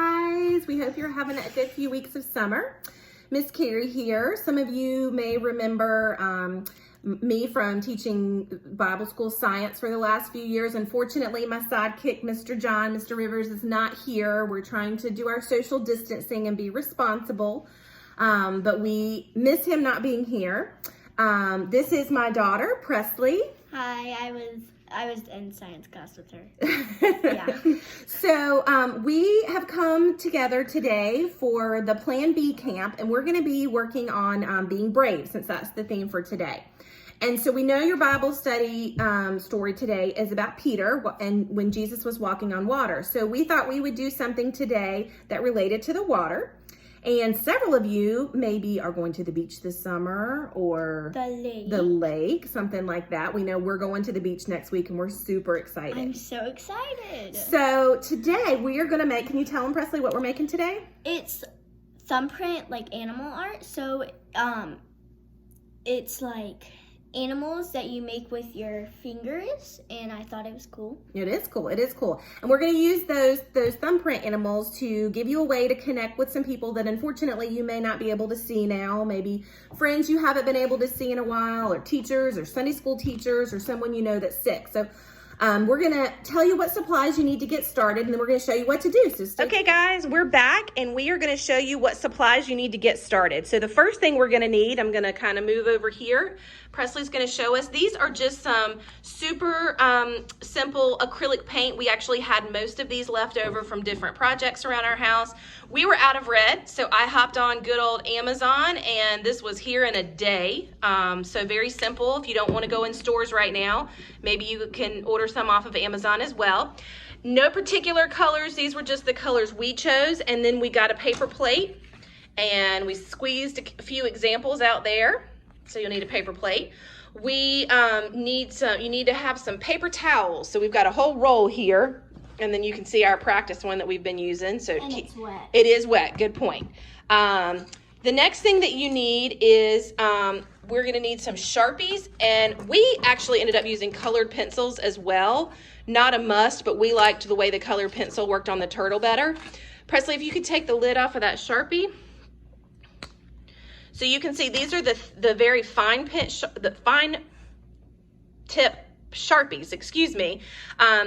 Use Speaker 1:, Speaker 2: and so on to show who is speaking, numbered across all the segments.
Speaker 1: guys. We hope you're having a good few weeks of summer. Miss Carrie here. Some of you may remember me from teaching Bible school science for the last few years. Unfortunately, my sidekick, Mr. Rivers, is not here. We're trying to do our social distancing and be responsible, but we miss him not being here. This is my daughter, Presley.
Speaker 2: Hi, I was in science class with her.
Speaker 1: Yeah. So we have come together today for the Plan B camp, and we're going to be working on being brave, since that's the theme for today. And so we know your Bible study story today is about Peter and when Jesus was walking on water. So we thought we would do something today that related to the water. And several of you maybe are going to the beach this summer or the lake, something like that. We know we're going to the beach next week and we're super excited.
Speaker 2: I'm so excited.
Speaker 1: So today we are going to make, can you tell them, Presley, what we're making today?
Speaker 2: It's thumbprint, like animal art. So it's like animals that you make with your fingers, and I thought it was cool.
Speaker 1: It is cool. It is cool. And we're going to use those thumbprint animals to give you a way to connect with some people that unfortunately you may not be able to see now. Maybe friends you haven't been able to see in a while, or teachers, or Sunday school teachers, or someone you know that's sick. So we're going to tell you what supplies you need to get started, and then we're going to show you what to do. So okay, guys, we're back, and we are going to show you what supplies you need to get started. So the first thing we're going to need, I'm going to kind of move over here. Presley's going to show us. These are just some super simple acrylic paint. We actually had most of these left over from different projects around our house. We were out of red, so I hopped on good old Amazon, and this was here in a day. So very simple. If you don't want to go in stores right now, maybe you can order some off of Amazon as well. No particular colors. These were just the colors we chose, and then we got a paper plate, and we squeezed a few examples out there. So you'll need a paper plate. We need you need to have some paper towels. So we've got a whole roll here, and then you can see our practice one that we've been using. So
Speaker 2: and it's wet.
Speaker 1: It is wet. Good point. The next thing that you need is we're going to need some Sharpies, and we actually ended up using colored pencils as well. Not a must, but we liked the way the colored pencil worked on the turtle better. Presley, if you could take the lid off of that Sharpie. So you can see these are the very fine tip Sharpies, excuse me.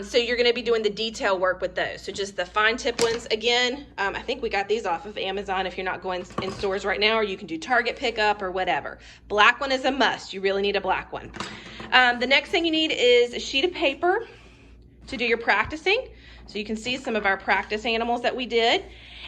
Speaker 1: So you're going to be doing the detail work with those. So just the fine tip ones. Again, I think we got these off of Amazon if you're not going in stores right now, or you can do Target pickup or whatever. Black one is a must. You really need a black one. The next thing you need is a sheet of paper to do your practicing. So you can see some of our practice animals that we did.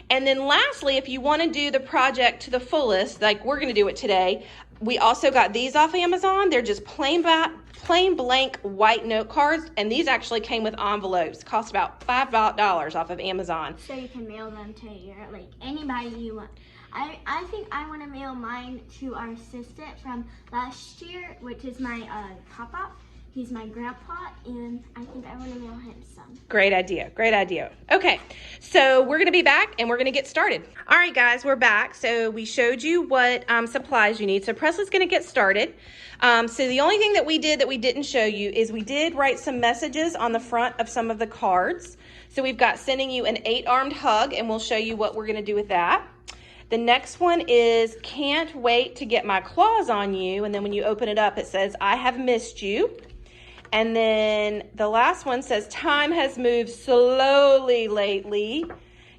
Speaker 1: And then lastly, if you want to do the project to the fullest, like we're going to do it today, we also got these off Amazon. They're just plain blank white note cards, and these actually came with envelopes. Cost about $5 off of Amazon.
Speaker 2: So you can mail them to your, like, anybody you want. I think I want to mail mine to our assistant from last year, which is my papa. He's my grandpa, and I think I want to mail him some.
Speaker 1: Great idea. Great idea. Okay, so we're going to be back, and we're going to get started. All right, guys, we're back. So we showed you what supplies you need. So Presley's going to get started. So the only thing that we did that we didn't show you is we did write some messages on the front of some of the cards. So we've got sending you an 8-armed hug, and we'll show you what we're going to do with that. The next one is can't wait to get my claws on you. And then when you open it up, it says, I have missed you. And then the last one says, time has moved slowly lately.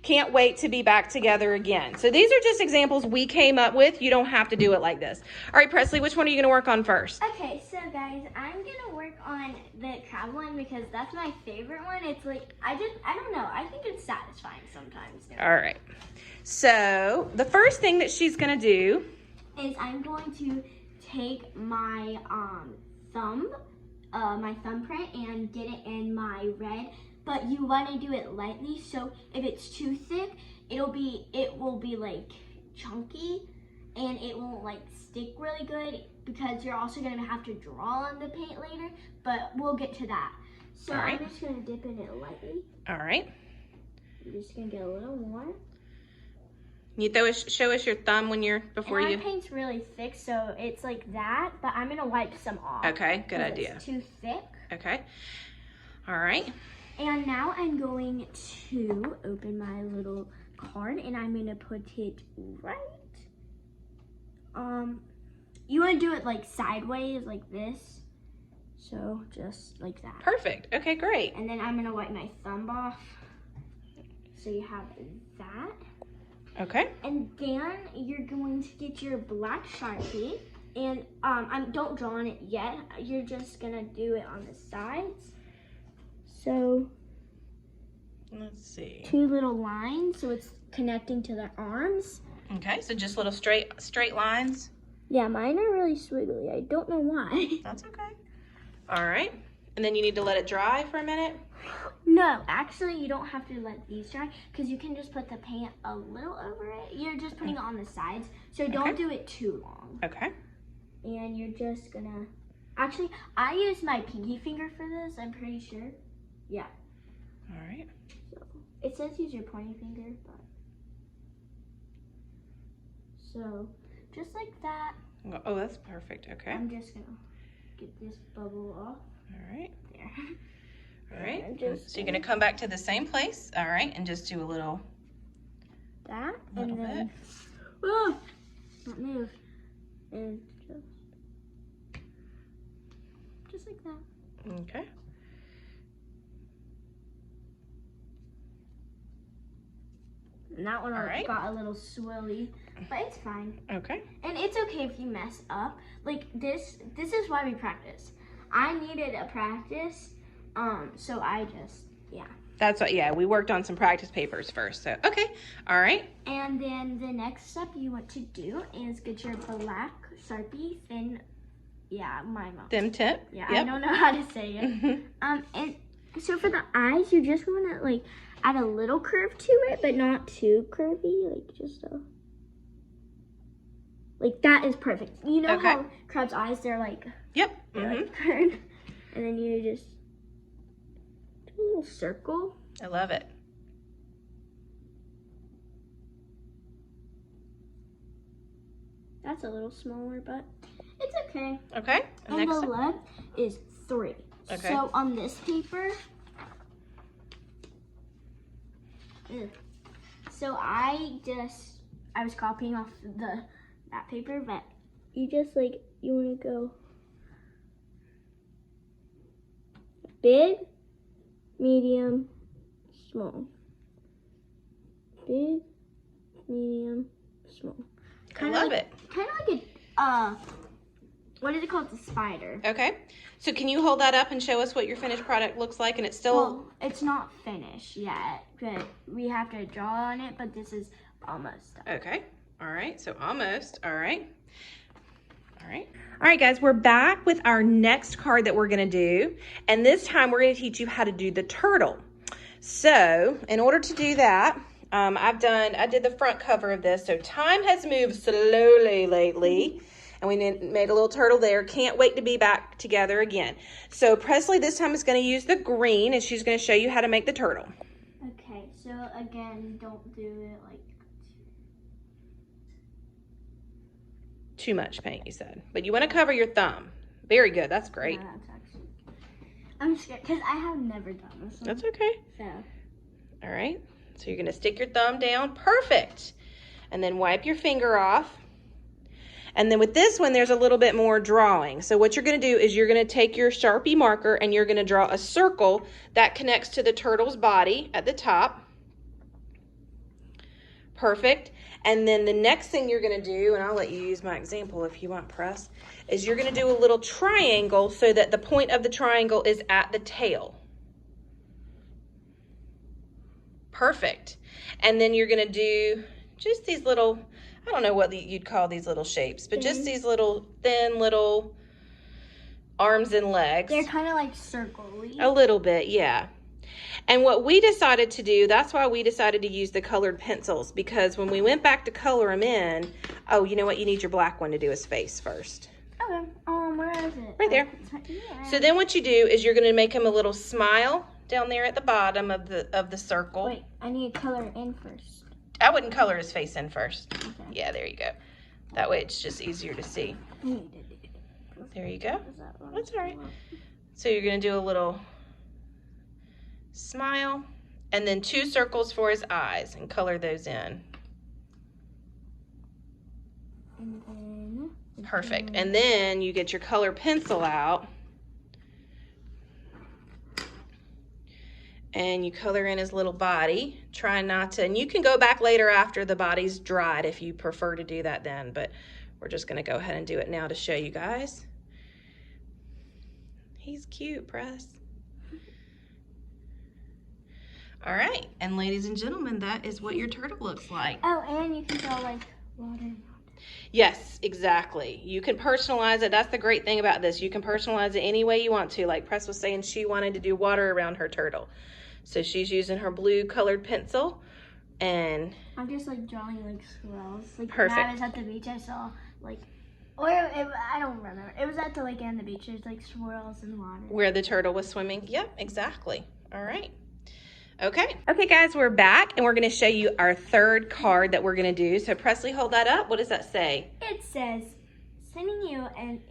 Speaker 1: Can't wait to be back together again. So these are just examples we came up with. You don't have to do it like this. All right, Presley, which one are you going to work on first?
Speaker 2: Okay, so guys, I'm going to work on the crab one because that's my favorite one. It's like, I don't know. I think it's satisfying sometimes.
Speaker 1: All right. So the first thing that she's going to do
Speaker 2: is I'm going to take my my thumbprint and get it in my red, but you want to do it lightly, so if it's too thick, it will be like chunky, and it won't like stick really good because you're also going to have to draw on the paint later, but we'll get to that. So I'm just going to dip in it lightly.
Speaker 1: All right.
Speaker 2: I'm just going to get a little more.
Speaker 1: You show us your thumb when you're
Speaker 2: My paint's really thick, so it's like that, but I'm gonna wipe some off.
Speaker 1: Okay, good idea.
Speaker 2: It's too thick.
Speaker 1: Okay. All right.
Speaker 2: And now I'm going to open my little card and I'm gonna put it right. You wanna do it like sideways, like this. So just like that.
Speaker 1: Perfect. Okay, great.
Speaker 2: And then I'm gonna wipe my thumb off. So you have that.
Speaker 1: Okay.
Speaker 2: And then you're going to get your black Sharpie. And don't draw on it yet. You're just gonna do it on the sides. So
Speaker 1: let's see.
Speaker 2: 2 little lines, so it's connecting to the arms.
Speaker 1: Okay, so just little straight lines.
Speaker 2: Yeah, mine are really swiggly. I don't know why.
Speaker 1: That's okay. All right. And then you need to let it dry for a minute?
Speaker 2: No, actually you don't have to let these dry because you can just put the paint a little over it. You're just putting it on the sides, so don't do it too long.
Speaker 1: Okay. And
Speaker 2: you're just gonna, actually, I use my pinky finger for this, I'm pretty sure. Yeah.
Speaker 1: All right.
Speaker 2: So, it says use your pointing finger, but. So, just like that.
Speaker 1: Oh, that's perfect, okay.
Speaker 2: I'm just gonna get this bubble off.
Speaker 1: All right.
Speaker 2: There.
Speaker 1: All right, so you're gonna come back to the same place, all right, and just do a little.
Speaker 2: That,
Speaker 1: and then,
Speaker 2: oh, not move. And just like that.
Speaker 1: Okay.
Speaker 2: And that one
Speaker 1: right.
Speaker 2: got a little swirly, but it's fine.
Speaker 1: Okay.
Speaker 2: And it's okay if you mess up. Like this is why we practice. I needed a practice, so I just, yeah.
Speaker 1: That's what, yeah, we worked on some practice papers first, so, okay, all right.
Speaker 2: And then the next step you want to do is get your black Sharpie thin, yeah, my mouth.
Speaker 1: Thin tip.
Speaker 2: Yeah,
Speaker 1: yep.
Speaker 2: I don't know how to say it. And so for the eyes, you just want to like add a little curve to it, but not too curvy, like just a, like that is perfect. You know how crab's eyes, they're like,
Speaker 1: yep.
Speaker 2: like curved, and then you just do a little circle.
Speaker 1: I love it.
Speaker 2: That's a little smaller, but it's okay.
Speaker 1: Okay.
Speaker 2: And the left is 3.
Speaker 1: Okay.
Speaker 2: So on this paper, so I was copying off that paper, but you just like, you want to go big, medium, small. Big, medium, small.
Speaker 1: I love it.
Speaker 2: Kind of like a, what is it called? The spider.
Speaker 1: Okay. So can you hold that up and show us what your finished product looks like? And it's still...
Speaker 2: Well, it's not finished yet, but we have to draw on it, but this is almost done.
Speaker 1: Okay. All right. So almost. All right. All right. All right, guys, we're back with our next card that we're going to do. And this time we're going to teach you how to do the turtle. So in order to do that, I did the front cover of this. So time has moved slowly lately. And we made a little turtle there. Can't wait to be back together again. So Presley this time is going to use the green, and she's going to show you how to make the turtle.
Speaker 2: Okay, so again, don't do it like
Speaker 1: too much paint, you said. But you want to cover your thumb. Very good. That's great.
Speaker 2: yeah, that's actually, I'm scared because I have never done this one.
Speaker 1: That's okay.
Speaker 2: So.
Speaker 1: All right. So you're going to stick your thumb down. Perfect. And then wipe your finger off. And then with this one, there's a little bit more drawing. So what you're going to do is you're going to take your Sharpie marker and you're going to draw a circle that connects to the turtle's body at the top. Perfect. And then the next thing you're going to do, and I'll let you use my example if you want, Press, is you're going to do a little triangle so that the point of the triangle is at the tail. Perfect. And then you're going to do just these little, I don't know what you'd call these little shapes, but just these little thin little arms and legs.
Speaker 2: They're kind of like circle-y.
Speaker 1: A little bit, yeah. And what we decided to do, that's why we decided to use the colored pencils, because when we went back to color them in, oh, you know what? You need your black one to do his face first.
Speaker 2: Okay. Where is it?
Speaker 1: Right there.
Speaker 2: Yeah.
Speaker 1: So then what you do is you're going to make him a little smile down there at the bottom of the circle.
Speaker 2: Wait, I need to color in first.
Speaker 1: I wouldn't color his face in first.
Speaker 2: Okay.
Speaker 1: Yeah, there you go. That way it's just easier to see. There you go. That's all right. So you're going to do a little Smile. And then 2 circles for his eyes and color those in.
Speaker 2: And then...
Speaker 1: Perfect. And then you get your color pencil out. And you color in his little body. Try not to, and you can go back later after the body's dried if you prefer to do that then, but we're just gonna go ahead and do it now to show you guys. He's cute, Press. All right, and ladies and gentlemen, that is what your turtle looks like.
Speaker 2: Oh, and you can throw like water.
Speaker 1: Yes, exactly. You can personalize it. That's the great thing about this. You can personalize it any way you want to. Like Press was saying, she wanted to do water around her turtle. So she's using her blue colored pencil, and
Speaker 2: I'm just like drawing like swirls. Like
Speaker 1: perfect.
Speaker 2: When I was at the beach, I saw like, I don't remember. It was at the lake and the beach. There's like swirls in water.
Speaker 1: Where the turtle was swimming. Yep, exactly. All right. Okay. Okay, guys, we're back, and we're going to show you our third card that we're going to do. So Presley, hold that up. What does that say?
Speaker 2: It says, sending you an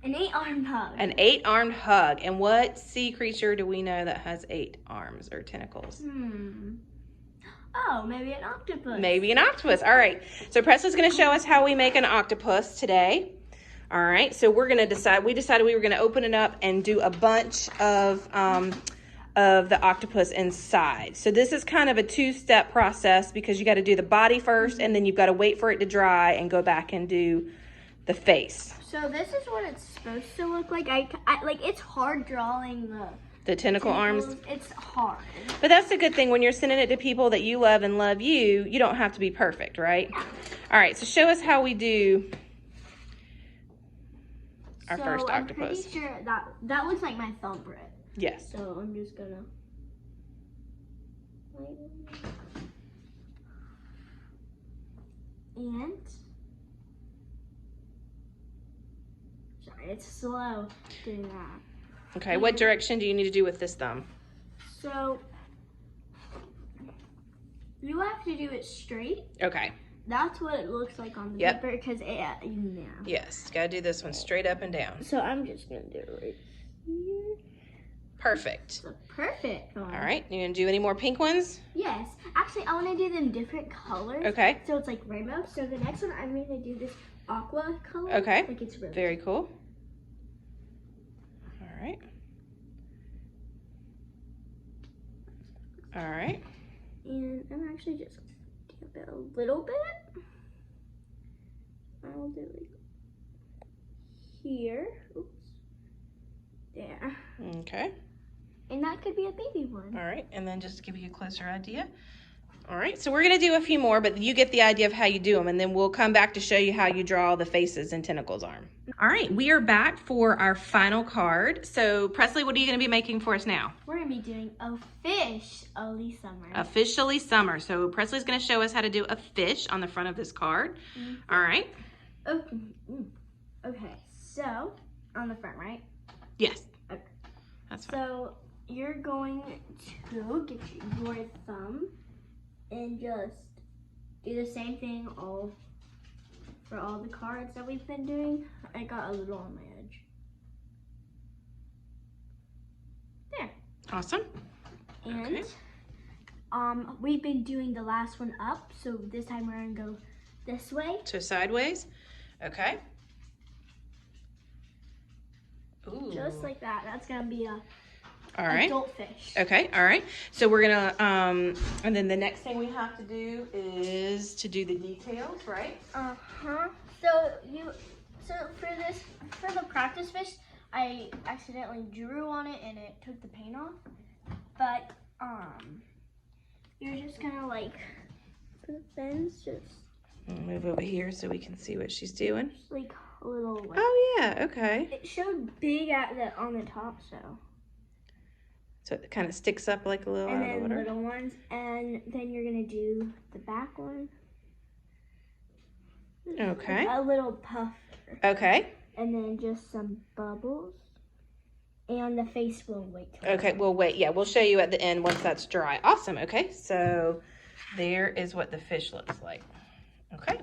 Speaker 2: 8-armed hug.
Speaker 1: An 8-armed hug. And what sea creature do we know that has 8 arms or tentacles?
Speaker 2: Oh, maybe an octopus.
Speaker 1: Maybe an octopus. All right. So Presley's going to show us how we make an octopus today. All right. So we're going to decide. We decided we were going to open it up and do a bunch of the octopus inside. So this is kind of a 2-step process because you got to do the body first, and then you've got to wait for it to dry and go back and do the face.
Speaker 2: So this is what it's supposed to look like. I like, it's hard drawing
Speaker 1: the tentacle arms.
Speaker 2: It's hard.
Speaker 1: But that's the good thing. When you're sending it to people that you love and love you, you don't have to be perfect, right?
Speaker 2: Yeah.
Speaker 1: All right, so show us how we do our first octopus.
Speaker 2: I'm pretty sure that looks like my thumbprint.
Speaker 1: Yes.
Speaker 2: So I'm just gonna... And... Sorry, it's slow doing that.
Speaker 1: Okay, what direction do you need to do with this thumb?
Speaker 2: So, you have to do it straight.
Speaker 1: Okay.
Speaker 2: That's what it looks like on the paper, because
Speaker 1: Yes, gotta do this one straight up and down.
Speaker 2: So I'm just gonna do it right here.
Speaker 1: Perfect.
Speaker 2: It's a perfect one.
Speaker 1: All right, you gonna do any more pink ones?
Speaker 2: Yes. Actually, I want to do them different colors.
Speaker 1: Okay.
Speaker 2: So it's like rainbow. So the next one, I'm gonna do this aqua color.
Speaker 1: Okay.
Speaker 2: Like it's really
Speaker 1: very cool. All right. All right.
Speaker 2: And I'm actually just gonna damp it a little bit. I'll do like here. Oops. There.
Speaker 1: Okay.
Speaker 2: And that could be a baby one.
Speaker 1: All right, and then just to give you a closer idea. All right, so we're gonna do a few more, but you get the idea of how you do them, and then we'll come back to show you how you draw the faces and tentacles arm. All right, we are back for our final card. So Presley, what are you gonna be making for us now?
Speaker 2: We're gonna be doing Officially Summer.
Speaker 1: Officially Summer. So Presley's gonna show us how to do a fish on the front of this card. All right.
Speaker 2: Okay, so on the front, right?
Speaker 1: Yes.
Speaker 2: Okay.
Speaker 1: That's fine.
Speaker 2: So you're going to get your thumb and just do the same thing for all the cards that we've been doing. I got a little on my edge. There.
Speaker 1: Awesome.
Speaker 2: And
Speaker 1: okay.
Speaker 2: We've been doing the last one up, so this time we're gonna go this way.
Speaker 1: So sideways. Okay. Ooh.
Speaker 2: Just like that. That's gonna be a
Speaker 1: all right.
Speaker 2: adult fish.
Speaker 1: Okay, all right. So we're gonna, and then the next thing we have to do is to do the details, right?
Speaker 2: So for the practice fish, I accidentally drew on it and it took the paint off. But you're just gonna like put the fins just.
Speaker 1: I'll move over here so we can see what she's doing.
Speaker 2: Like a little. Like,
Speaker 1: oh yeah, okay.
Speaker 2: It showed big on the top, so.
Speaker 1: So it kind of sticks up like a little
Speaker 2: and
Speaker 1: out of the
Speaker 2: then
Speaker 1: water.
Speaker 2: little ones, and then you're gonna do the back one.
Speaker 1: Okay.
Speaker 2: A little puff.
Speaker 1: Okay.
Speaker 2: And then just some bubbles. And the face will wait.
Speaker 1: Okay, we'll wait. Yeah, we'll show you at the end once that's dry. Awesome. Okay, so there is what the fish looks like. Okay.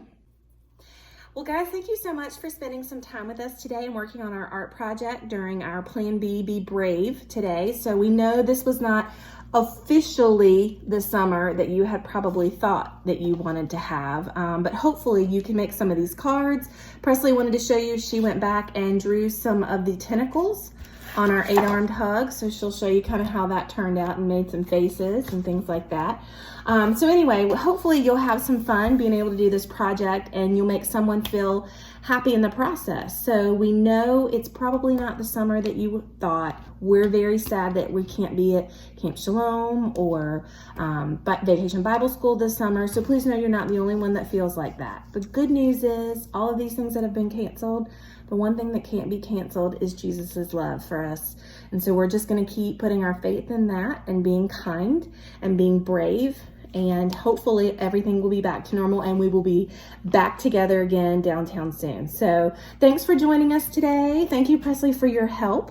Speaker 1: Well, guys, thank you so much for spending some time with us today and working on our art project during our Plan B, Be Brave today. So we know this was not officially the summer that you had probably thought that you wanted to have, but hopefully you can make some of these cards. Presley wanted to show you, she went back and drew some of the tentacles on our 8-armed hug, so she'll show you kind of how that turned out and made some faces and things like that. So anyway, hopefully you'll have some fun being able to do this project and you'll make someone feel happy in the process. So we know it's probably not the summer that you thought. We're very sad that we can't be at Camp Shalom or Vacation Bible School this summer. So please know you're not the only one that feels like that. The good news is all of these things that have been canceled, the one thing that can't be canceled is Jesus's love for us. And so we're just going to keep putting our faith in that and being kind and being brave. And hopefully everything will be back to normal and we will be back together again downtown soon. So thanks for joining us today. Thank you, Presley, for your help.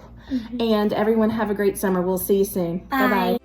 Speaker 1: And everyone have a great summer. We'll see you soon.
Speaker 2: Bye.
Speaker 1: Bye-bye.